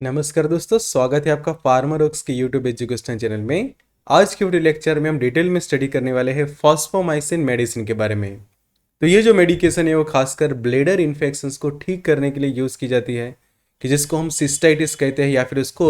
नमस्कार दोस्तों, स्वागत है आपका फार्मारोक्स के यूट्यूब एजुकेशन चैनल में। आज के वीडियो लेक्चर में हम डिटेल में स्टडी करने वाले हैं फॉस्फोमाइसिन मेडिसिन के बारे में। तो ये जो मेडिकेशन है वो खासकर ब्लेडर इन्फेक्शंस को ठीक करने के लिए यूज़ की जाती है, कि जिसको हम सिस्टाइटिस कहते हैं या फिर उसको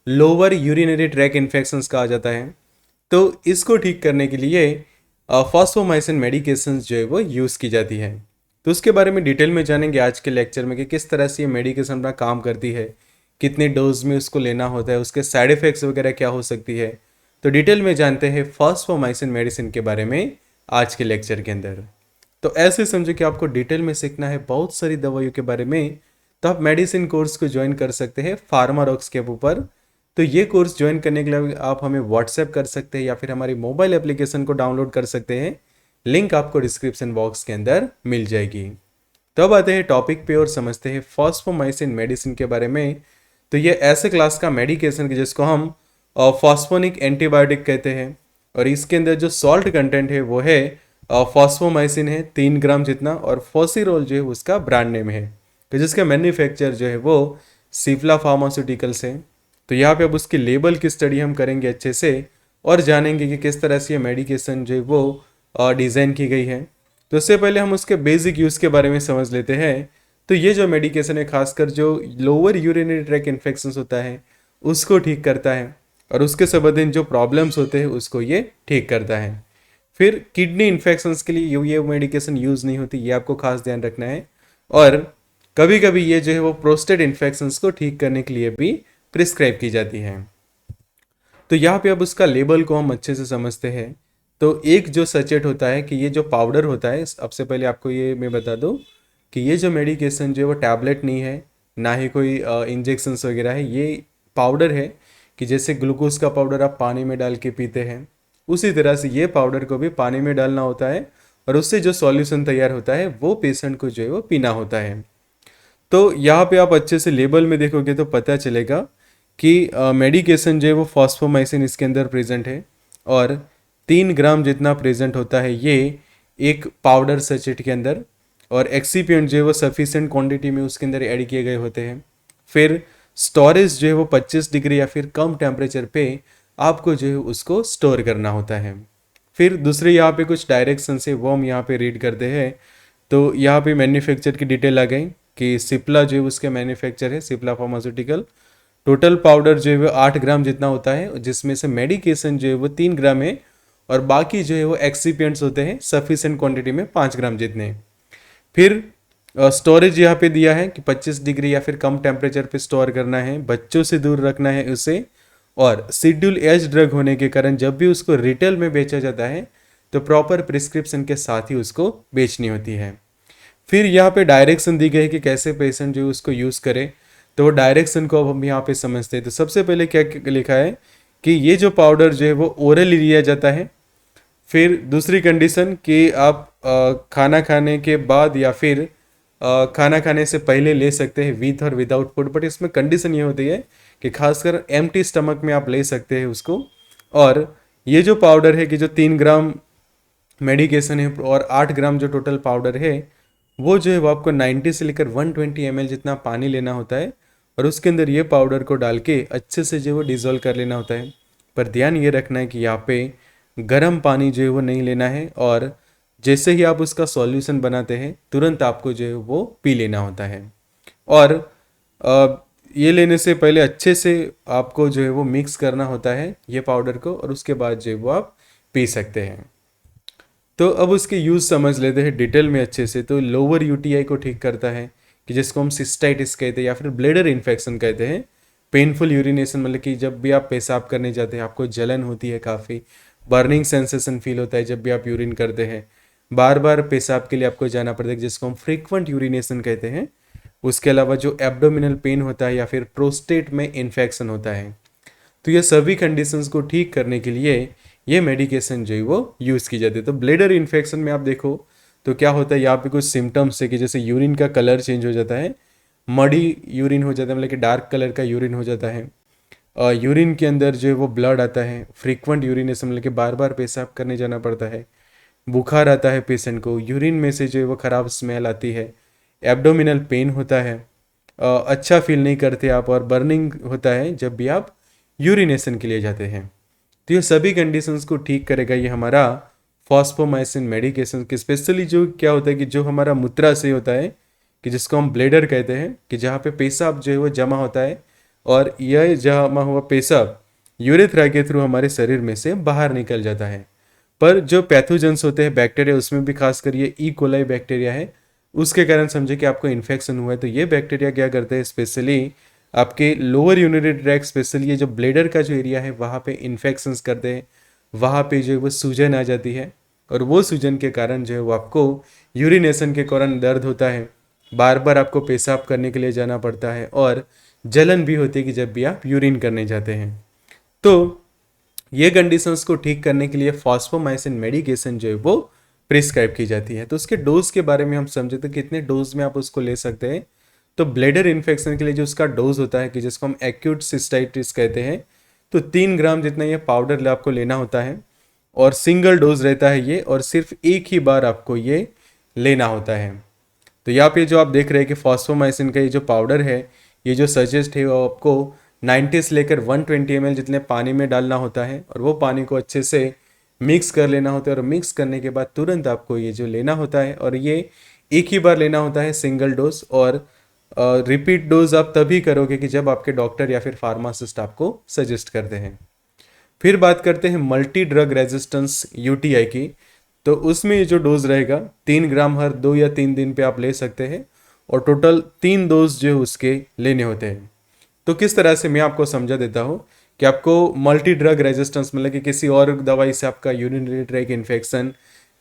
लोअर यूरिनरी ट्रैक इन्फेक्शंस कहा जाता है। तो इसको ठीक करने के लिए फॉस्फोमाइसिन मेडिकेशन जो है वो यूज़ की जाती है। तो उसके बारे में डिटेल में जानेंगे आज के लेक्चर में कि किस तरह से ये मेडिकेशन अपना काम करती है, कितने डोज में उसको लेना होता है, उसके साइड इफ़ेक्ट्स वगैरह क्या हो सकती है। तो डिटेल में जानते हैं फॉस्फोमाइसिन मेडिसिन के बारे में आज के लेक्चर के अंदर। तो ऐसे समझो कि आपको डिटेल में सीखना है बहुत सारी दवाइयों के बारे में, तो आप मेडिसिन कोर्स को ज्वाइन कर सकते हैं फार्मारॉक्स के ऊपर। तो ये कोर्स ज्वाइन करने के लिए आप हमें व्हाट्सएप कर सकते हैं या फिर हमारी मोबाइल एप्लीकेशन को डाउनलोड कर सकते हैं। लिंक आपको डिस्क्रिप्शन बॉक्स के अंदर मिल जाएगी। तो अब आते हैं टॉपिक पे और समझते हैं फॉस्फोमाइसिन मेडिसिन के बारे में। तो ये ऐसे क्लास का मेडिकेशन है जिसको हम फॉस्फोनिक एंटीबायोटिक कहते हैं, और इसके अंदर जो सॉल्ट कंटेंट है वो है फॉस्फोमाइसिन है 3 ग्राम जितना, और फॉसिरोल जो है उसका ब्रांड नेम है। तो जिसका मैन्युफैक्चर जो है वो सिप्ला फार्मास्यूटिकल्स है। तो यहाँ पे अब उसके लेबल की स्टडी हम करेंगे अच्छे से और जानेंगे कि किस तरह से ये मेडिकेशन जो है वो डिज़ाइन की गई है। तो उससे पहले हम उसके बेसिक यूज़ के बारे में समझ लेते हैं। तो ये जो मेडिकेशन है खासकर जो लोअर यूरिनरी ट्रैक इन्फेक्शंस होता है उसको ठीक करता है, और उसके संबंधित जो प्रॉब्लम्स होते हैं उसको ये ठीक करता है। फिर किडनी इन्फेक्शंस के लिए ये मेडिकेशन यूज़ नहीं होती, ये आपको खास ध्यान रखना है। और कभी कभी ये जो है वो प्रोस्टेट इन्फेक्शंस को ठीक करने के लिए भी प्रिस्क्राइब की जाती है। तो यहाँ पे अब उसका लेबल को हम अच्छे से समझते हैं। तो एक जो सचेट होता है कि ये जो पाउडर होता है, सबसे पहले आपको ये मैं बता दूँ कि ये जो मेडिकेशन जो है वो टैबलेट नहीं है, ना ही कोई इंजेक्शंस वगैरह है। ये पाउडर है कि जैसे ग्लूकोज का पाउडर आप पानी में डाल के पीते हैं, उसी तरह से ये पाउडर को भी पानी में डालना होता है, और उससे जो सॉल्यूशन तैयार होता है वो पेशेंट को जो है वो पीना होता है। तो यहाँ पे आप अच्छे से लेबल में देखोगे तो पता चलेगा कि मेडिकेशन जो है वो फॉस्फोमाइसिन इसके अंदर प्रेजेंट है, और 3 ग्राम जितना प्रेजेंट होता है ये एक पाउडर सचेट के अंदर, और एक्सीपिएंट जो है वो सफिशेंट क्वांटिटी में उसके अंदर ऐड किए गए होते हैं। फिर स्टोरेज जो है वो 25 डिग्री या फिर कम टेम्परेचर पे आपको जो है उसको स्टोर करना होता है। फिर दूसरे यहाँ पे कुछ डायरेक्शन है वो हम यहाँ पे रीड करते हैं। तो यहाँ पे मैन्युफैक्चर की डिटेल आ गई कि सिप्ला जो है उसके मैन्युफैक्चर है सिप्ला फार्मास्यूटिकल। टोटल पाउडर जो है वो 8 ग्राम जितना होता है, जिसमें से मेडिकेशन जो है वो 3 ग्राम है, और बाकी जो है वो एक्सीपिएंट्स होते हैं सफिशेंट क्वांटिटी में 5 ग्राम जितने। फिर स्टोरेज यहाँ पे दिया है कि 25 डिग्री या फिर कम टेम्परेचर पे स्टोर करना है, बच्चों से दूर रखना है उसे, और शेड्यूल एज ड्रग होने के कारण जब भी उसको रिटेल में बेचा जाता है तो प्रॉपर प्रिस्क्रिप्शन के साथ ही उसको बेचनी होती है। फिर यहाँ पे डायरेक्शन दी गई है कि कैसे पेशेंट जो है उसको यूज़ करे। तो वो डायरेक्शन को अब हम यहाँ पे समझते हैं। तो सबसे पहले क्या लिखा है कि ये जो पाउडर जो है वो ओरली लिया जाता है। फिर दूसरी कंडीशन कि आप खाना खाने के बाद या फिर खाना खाने से पहले ले सकते हैं विथ और विदाउट फूड, बट इसमें कंडीशन ये होती है कि खासकर एम्प्टी स्टमक में आप ले सकते हैं उसको। और ये जो पाउडर है कि जो 3 ग्राम मेडिकेशन है और 8 ग्राम जो टोटल पाउडर है, वो जो है वो आपको 90 से लेकर 120 ml जितना पानी लेना होता है, और उसके अंदर ये पाउडर को डाल के अच्छे से जो है वो डिज़ोल्व कर लेना होता है। पर ध्यान ये रखना है कि यहाँ पे गर्म पानी जो है वो नहीं लेना है, और जैसे ही आप उसका सॉल्यूशन बनाते हैं तुरंत आपको जो है वो पी लेना होता है। और ये लेने से पहले अच्छे से आपको जो है वो मिक्स करना होता है ये पाउडर को, और उसके बाद जो है वो आप पी सकते हैं। तो अब उसके यूज़ समझ लेते हैं डिटेल में अच्छे से। तो लोअर यूटीआई को ठीक करता है, कि जिसको हम सिस्टाइटिस कहते हैं या फिर ब्लेडर इन्फेक्शन कहते हैं। पेनफुल यूरिनेशन मतलब कि जब भी आप पेशाब करने जाते हैं आपको जलन होती है, काफ़ी बर्निंग सेंसेशन फील होता है जब भी आप यूरिन करते हैं, बार बार पेशाब के लिए आपको जाना पड़ता है जिसको हम फ्रीक्वेंट यूरिनेशन कहते हैं। उसके अलावा जो एब्डोमिनल पेन होता है या फिर प्रोस्टेट में इन्फेक्शन होता है। तो ये सभी कंडीशंस को ठीक करने के लिए ये मेडिकेशन जो है वो यूज़ की जाती है। तो ब्लेडर इन्फेक्शन में आप देखो तो क्या होता है, यहाँ पे कुछ सिम्टम्स है कि जैसे यूरिन का कलर चेंज हो जाता है, मडी यूरिन हो जाता है, मतलब कि डार्क कलर का यूरिन हो जाता है। यूरिन के अंदर जो है वो ब्लड आता है, फ्रीक्वेंट यूरिनेशन मतलब कि बार बार पेशाब करने जाना पड़ता है, बुखार आता है पेशेंट को, यूरिन में से जो है वो खराब स्मेल आती है, एब्डोमिनल पेन होता है, अच्छा फील नहीं करते आप, और बर्निंग होता है जब भी आप यूरिनेशन के लिए जाते हैं। तो ये सभी कंडीशंस को ठीक करेगा ये हमारा फॉस्फोमाइसिन मेडिकेशन। कि स्पेशली जो क्या होता है कि जो हमारा मूत्राशय होता है, कि जिसको हम ब्लेडर कहते हैं, कि जहाँ पे पेशाब जो है वो जमा होता है, और यह जमा हुआ पेशाब यूरेथ्रा के थ्रू हमारे शरीर में से बाहर निकल जाता है। पर जो पैथोजेंस होते हैं बैक्टीरिया, उसमें भी खासकर ये ई कोलाई बैक्टीरिया है, उसके कारण समझे कि आपको इन्फेक्शन हुआ है। तो ये बैक्टीरिया क्या करते हैं, स्पेशली आपके लोअर यूरिनरी ट्रैक्ट, स्पेशली ये जो ब्लेडर का जो एरिया है वहाँ पे इन्फेक्शंस करते हैं, वहाँ पे जो है वो सूजन आ जाती है, और वो सूजन के कारण जो है वो आपको यूरिनेशन के कारण दर्द होता है, बार बार आपको पेशाब करने के लिए जाना पड़ता है, और जलन भी होती है कि जब भी आप यूरिन करने जाते हैं। तो ये कंडीशंस को ठीक करने के लिए फॉस्फोमाइसिन मेडिकेशन जो है वो प्रिस्क्राइब की जाती है। तो उसके डोज के बारे में हम समझे तो कितने डोज में आप उसको ले सकते हैं। तो ब्लेडर इन्फेक्शन के लिए जो उसका डोज होता है, कि जिसको हम एक्यूट सिस्टाइटिस कहते हैं, तो 3 ग्राम जितना ये पाउडर आपको लेना होता है, और सिंगल डोज रहता है ये, और सिर्फ एक ही बार आपको ये लेना होता है। तो यहाँ पे जो आप देख रहे हैं कि फॉस्फोमाइसिन का ये जो पाउडर है, ये जो सजेस्ट है वो आपको 90 से लेकर 120 ml जितने पानी में डालना होता है, और वो पानी को अच्छे से मिक्स कर लेना होता है, और मिक्स करने के बाद तुरंत आपको ये जो लेना होता है, और ये एक ही बार लेना होता है, सिंगल डोज। और रिपीट डोज आप तभी करोगे कि जब आपके डॉक्टर या फिर फार्मासिस्ट आपको सजेस्ट करते हैं। फिर बात करते हैं मल्टी ड्रग रेजिस्टेंस यूटीआई की। तो उसमें ये जो डोज रहेगा 3 ग्राम हर 2 या 3 दिन पे आप ले सकते हैं, और टोटल 3 डोज जो है उसके लेने होते हैं। तो किस तरह से मैं आपको समझा देता हूँ कि आपको मल्टी ड्रग रेजिस्टेंस मतलब कि किसी और दवाई से आपका यूरिनरी ट्रैक इन्फेक्शन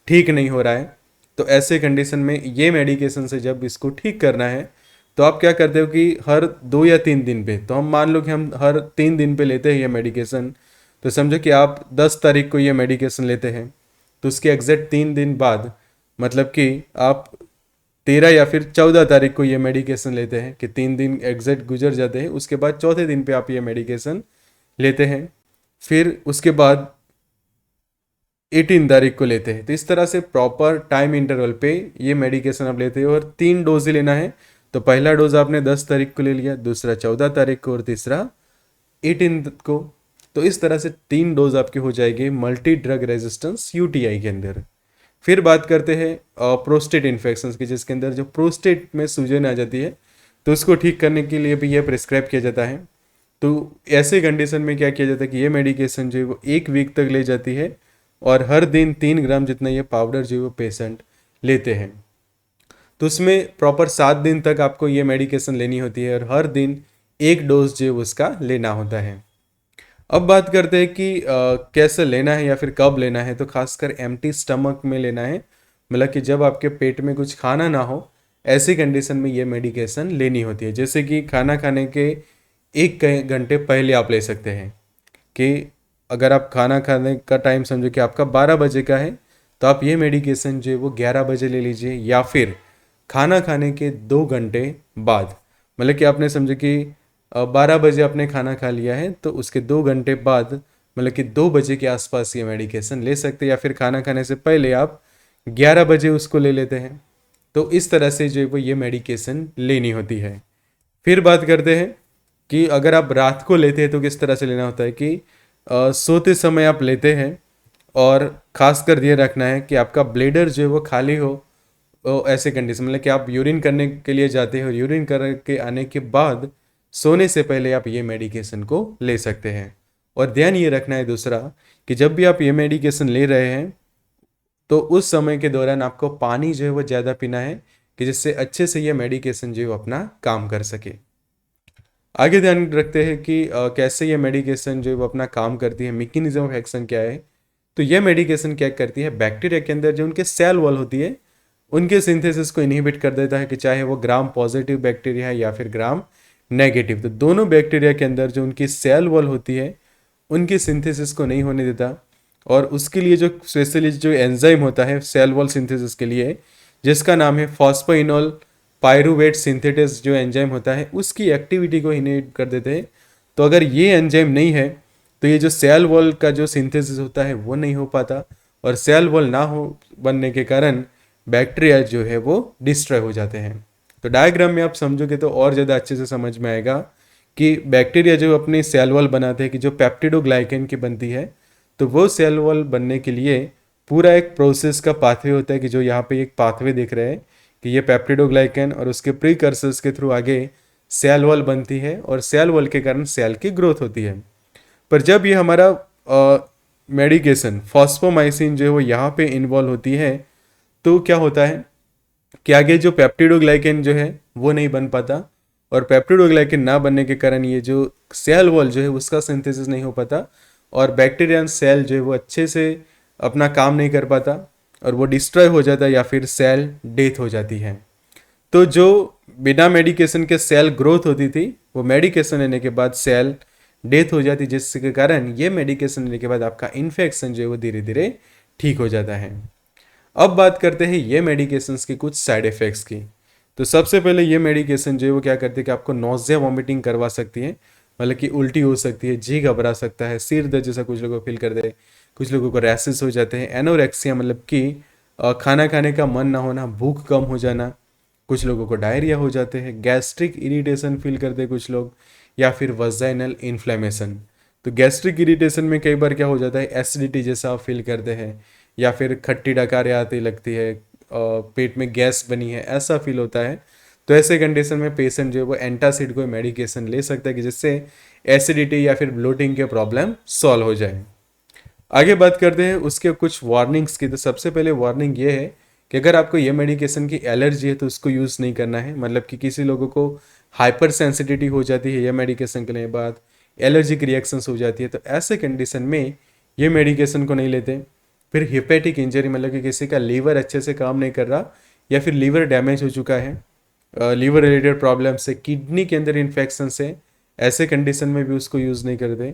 ठीक नहीं हो रहा है, तो ऐसे कंडीशन में ये मेडिकेशन से जब इसको ठीक करना है, तो आप क्या करते हो कि हर 2 या 3 दिन पे, तो हम मान लो कि हम हर 3 दिन पे लेते हैं ये मेडिकेशन, तो समझो कि आप 10 तारीख को ये मेडिकेशन लेते हैं, तो उसके एग्जैक्ट 3 दिन बाद, मतलब कि आप 13 या फिर 14 तारीख को ये मेडिकेशन लेते हैं, कि 3 दिन एग्जैक्ट गुजर जाते हैं, उसके बाद चौथे दिन पे आप ये मेडिकेशन लेते हैं, फिर उसके बाद 18 तारीख को लेते हैं। तो इस तरह से प्रॉपर टाइम इंटरवल पे ये मेडिकेशन आप लेते हो, और 3 डोज ही लेना है। तो पहला डोज आपने 10 तारीख को ले लिया, दूसरा 14 तारीख को, और तीसरा 18 को। तो इस तरह से 3 डोज आपकी हो जाएगी मल्टी ड्रग रेजिस्टेंस यूटीआई के अंदर। फिर बात करते हैं प्रोस्टेट इन्फेक्शन की, जिसके अंदर जो प्रोस्टेट में सूजन आ जाती है, तो उसको ठीक करने के लिए भी यह प्रिस्क्राइब किया जाता है। तो ऐसे कंडीशन में क्या किया जाता है कि ये मेडिकेशन जो है वो 1 वीक तक ले जाती है, और हर दिन 3 ग्राम जितना ये पाउडर जो है वो पेशेंट लेते हैं। तो उसमें प्रॉपर 7 दिन तक आपको ये मेडिकेशन लेनी होती है, और हर दिन 1 डोज जो है उसका लेना होता है। अब बात करते हैं कि कैसे लेना है या फिर कब लेना है। तो खासकर एम्प्टी स्टमक में लेना है, मतलब कि जब आपके पेट में कुछ खाना ना हो, ऐसी कंडीशन में ये मेडिकेशन लेनी होती है। जैसे कि खाना खाने के 1 घंटे पहले आप ले सकते हैं, कि अगर आप खाना खाने का टाइम समझो कि आपका 12 बजे का है, तो आप ये मेडिकेशन जो है वो 11 बजे ले लीजिए, या फिर खाना खाने के 2 घंटे बाद, मतलब कि आपने समझो कि 12 बजे आपने खाना खा लिया है, तो उसके 2 घंटे बाद, मतलब कि 2 बजे के आसपास ये मेडिकेशन ले सकते हैं, या फिर खाना खाने से पहले आप 11 बजे उसको ले लेते हैं। तो इस तरह से जो है वो ये मेडिकेशन लेनी होती है। फिर बात करते हैं कि अगर आप रात को लेते हैं तो किस तरह से लेना होता है, कि सोते समय आप लेते हैं, और ख़ासकर ये रखना है कि आपका ब्लेडर जो है वो खाली हो। ऐसे कंडीशन मतलब कि आप यूरिन करने के लिए जाते हैं, और यूरिन करके आने के बाद सोने से पहले आप ये मेडिकेशन को ले सकते हैं। और ध्यान ये रखना है दूसरा, कि जब भी आप ये मेडिकेशन ले रहे हैं, तो उस समय के दौरान आपको पानी जो है वो ज़्यादा पीना है, कि जिससे अच्छे से ये मेडिकेशन जो है वो अपना काम कर सके। आगे ध्यान रखते हैं कि कैसे ये मेडिकेशन जो है वो अपना काम करती है, मैकेनिज्म ऑफ एक्शन क्या है। तो ये मेडिकेशन क्या करती है, बैक्टीरिया के अंदर जो उनके सेल वॉल होती है, उनके सिंथेसिस को इनहिबिट कर देता है, कि चाहे वो ग्राम पॉजिटिव बैक्टीरिया है या फिर ग्राम नेगेटिव। तो दोनों बैक्टीरिया के अंदर जो उनकी सेल वॉल होती है, उनकी सिंथेसिस को नहीं होने देता। और उसके लिए जो स्पेशली जो एंजाइम होता है सेल वॉल सिंथेसिस के लिए, जिसका नाम है फॉस्फोइनोल पायरुवेट सिंथेटेस जो एंजाइम होता है, उसकी एक्टिविटी को इनहिबिट कर देते हैं। तो अगर ये एंजाइम नहीं है, तो ये जो सेल वॉल का जो सिंथेसिस होता है वो नहीं हो पाता, और सेल वॉल ना हो बनने के कारण बैक्टीरिया जो है वो डिस्ट्रॉय हो जाते हैं। तो डायग्राम में आप समझोगे तो और ज़्यादा अच्छे से समझ में आएगा कि बैक्टीरिया जो अपनी सेल वॉल बनाते हैं कि जो पेप्टिडोग्लाइकेन की बनती है, तो वो सेल वॉल बनने के लिए पूरा एक प्रोसेस का पाथवे होता है कि जो यहाँ पे एक पाथवे दिख रहे हैं कि ये पेप्टिडोग्लाइकेन और उसके प्रीकर्सर्स के थ्रू आगे सेल वॉल बनती है और सेल वॉल के कारण सेल की ग्रोथ होती है। पर जब ये हमारा मेडिकेशन फॉस्फोमाइसिन जो है वो यहाँ पे इन्वॉल्व होती है, तो क्या होता है कि आगे जो पेप्टिडोग्लाइकेन जो है वो नहीं बन पाता, और पेप्टिडोग्लाइकेन ना बनने के कारण ये जो सेल वॉल जो है उसका सिंथेसिस नहीं हो पाता, और बैक्टीरियन सेल जो है वो अच्छे से अपना काम नहीं कर पाता और वो डिस्ट्रॉय हो जाता है या फिर सेल डेथ हो जाती है। तो जो बिना मेडिकेशन के सेल ग्रोथ होती थी वो मेडिकेशन लेने के बाद सेल डेथ हो जाती, जिसके कारण ये मेडिकेशन लेने के बाद आपका इन्फेक्शन जो है वो धीरे धीरे ठीक हो जाता है। अब बात करते हैं ये मेडिकेशंस के कुछ साइड इफ़ेक्ट्स की। तो सबसे पहले ये मेडिकेशन जो है वो क्या करती है कि आपको नोज़िया वॉमिटिंग करवा सकती है, मतलब कि उल्टी हो सकती है, जी घबरा सकता है, सिर दर्द जैसा कुछ लोगों को फील करते हैं, कुछ लोगों को रैसेस हो जाते हैं, एनोरेक्सिया मतलब कि खाना खाने का मन ना होना, भूख कम हो जाना, कुछ लोगों को डायरिया हो जाते हैं, गैस्ट्रिक इरिटेशन फील करते हैं कुछ लोग, या फिर वजाइनल इन्फ्लेमेशन। तो गैस्ट्रिक इरिटेशन में कई बार क्या हो जाता है, एसिडिटी जैसा आप फील करते हैं, या फिर खट्टी डकारें आती लगती है, पेट में गैस बनी है ऐसा फील होता है। तो ऐसे कंडीशन में पेशेंट जो है वो एंटासिड कोई मेडिकेशन ले सकता है कि जिससे एसिडिटी या फिर ब्लोटिंग के प्रॉब्लम सॉल्व हो जाए। आगे बात करते हैं उसके कुछ वार्निंग्स की। तो सबसे पहले वार्निंग ये है कि अगर आपको ये मेडिकेशन की एलर्जी है तो उसको यूज़ नहीं करना है, मतलब कि किसी लोगों को हाइपर सेंसिटिविटी हो जाती है ये मेडिकेशन के लिए, बाद एलर्जिक रिएक्शंस हो जाती है, तो ऐसे कंडीशन में ये मेडिकेशन को नहीं लेते। फिर हिपेटिक इंजरी मतलब कि किसी का लीवर अच्छे से काम नहीं कर रहा या फिर लीवर डैमेज हो चुका है, लीवर रिलेटेड प्रॉब्लम से, किडनी के अंदर इन्फेक्शन से, ऐसे कंडीशन में भी उसको यूज़ नहीं करते।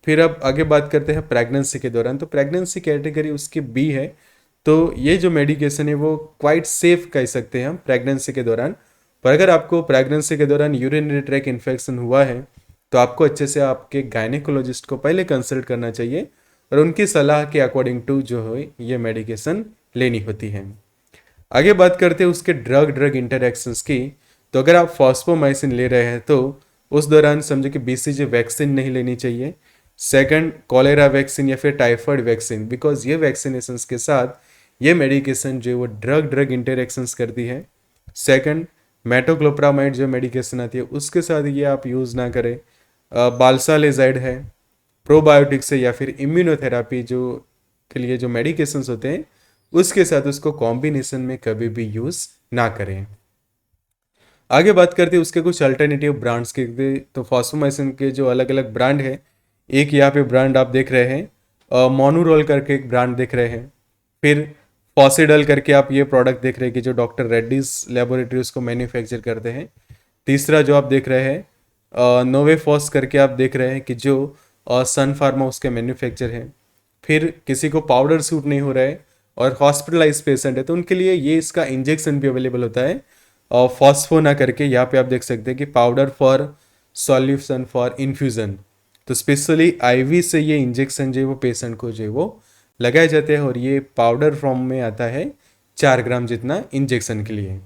फिर अब आगे बात करते हैं प्रेगनेंसी के दौरान। तो प्रेगनेंसी कैटेगरी उसकी बी है, तो ये जो मेडिकेशन है वो क्वाइट सेफ कह सकते हैं हम प्रेगनेंसी के दौरान। पर अगर आपको प्रेगनेंसी के दौरान यूरिनरी ट्रैक इन्फेक्शन हुआ है तो आपको अच्छे से आपके गायनेकोलॉजिस्ट को पहले कंसल्ट करना चाहिए और उनकी सलाह के अकॉर्डिंग टू जो है ये मेडिकेशन लेनी होती है। आगे बात करते हैं उसके ड्रग ड्रग इंटरेक्शंस की। तो अगर आप फॉस्फोमाइसिन ले रहे हैं तो उस दौरान समझो कि बीसीजी वैक्सीन नहीं लेनी चाहिए। सेकंड, कॉलेरा वैक्सीन या फिर टाइफाइड वैक्सीन, बिकॉज ये वैक्सीनेशंस के साथ ये मेडिकेशन जो है वो ड्रग ड्रग इंटरेक्शंस करती है। सेकंड, मेटोक्लोप्रामाइड जो मेडिकेशन आती है उसके साथ ये आप यूज़ ना करें। बाल्सालेजाइड है, प्रोबायोटिक्स है, या फिर इम्यूनोथेरापी जो के लिए जो मेडिकेशंस होते हैं उसके साथ उसको कॉम्बिनेशन में कभी भी यूज़ ना करें। आगे बात करते हैं उसके कुछ अल्टरनेटिव ब्रांड्स के। तो फॉस्फोमाइसिन के जो अलग अलग ब्रांड है, एक यहाँ पे ब्रांड आप देख रहे हैं, मोनूरोल करके एक ब्रांड देख रहे हैं। फिर फॉसिडल करके आप ये प्रोडक्ट देख रहे हैं कि जो डॉक्टर रेड्डीज लेबोरेटरी उसको मैन्युफैक्चर करते हैं। तीसरा जो आप देख रहे हैं नोवेफॉस करके आप देख रहे हैं कि जो सन फार्मा उसके मैन्युफैक्चर हैं। फिर किसी को पाउडर सूट नहीं हो रहा है और हॉस्पिटलाइज पेशेंट है तो उनके लिए ये इसका इंजेक्शन भी अवेलेबल होता है, और फॉस्फोना करके यहाँ पे आप देख सकते हैं कि powder for solution for infusion. तो स्पेशली आईवी से ये इंजेक्शन जो है वो पेशेंट को जो है वो लगाए जाते हैं और ये पाउडर फॉर्म में आता है 4 ग्राम जितना इंजेक्शन के लिए।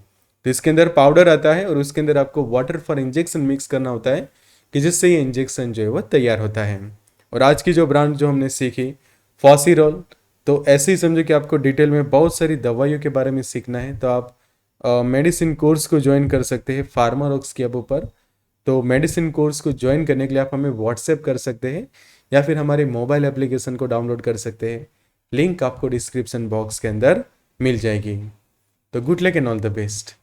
तो इसके अंदर पाउडर आता है और उसके अंदर आपको वाटर फॉर इंजेक्शन मिक्स करना होता है कि जिससे ये इंजेक्शन जो है वो तैयार होता है। और आज की जो ब्रांड जो हमने सीखी फॉसिरोल, तो ऐसे ही समझो कि आपको डिटेल में बहुत सारी दवाइयों के बारे में सीखना है तो आप मेडिसिन कोर्स को ज्वाइन कर सकते हैं फार्मारॉक्स के ऐप पर। तो मेडिसिन कोर्स को ज्वाइन करने के लिए आप हमें व्हाट्सएप कर सकते हैं या फिर हमारे मोबाइल एप्लीकेशन को डाउनलोड कर सकते हैं। लिंक आपको डिस्क्रिप्शन बॉक्स के अंदर मिल जाएगी। तो good luck and all the best.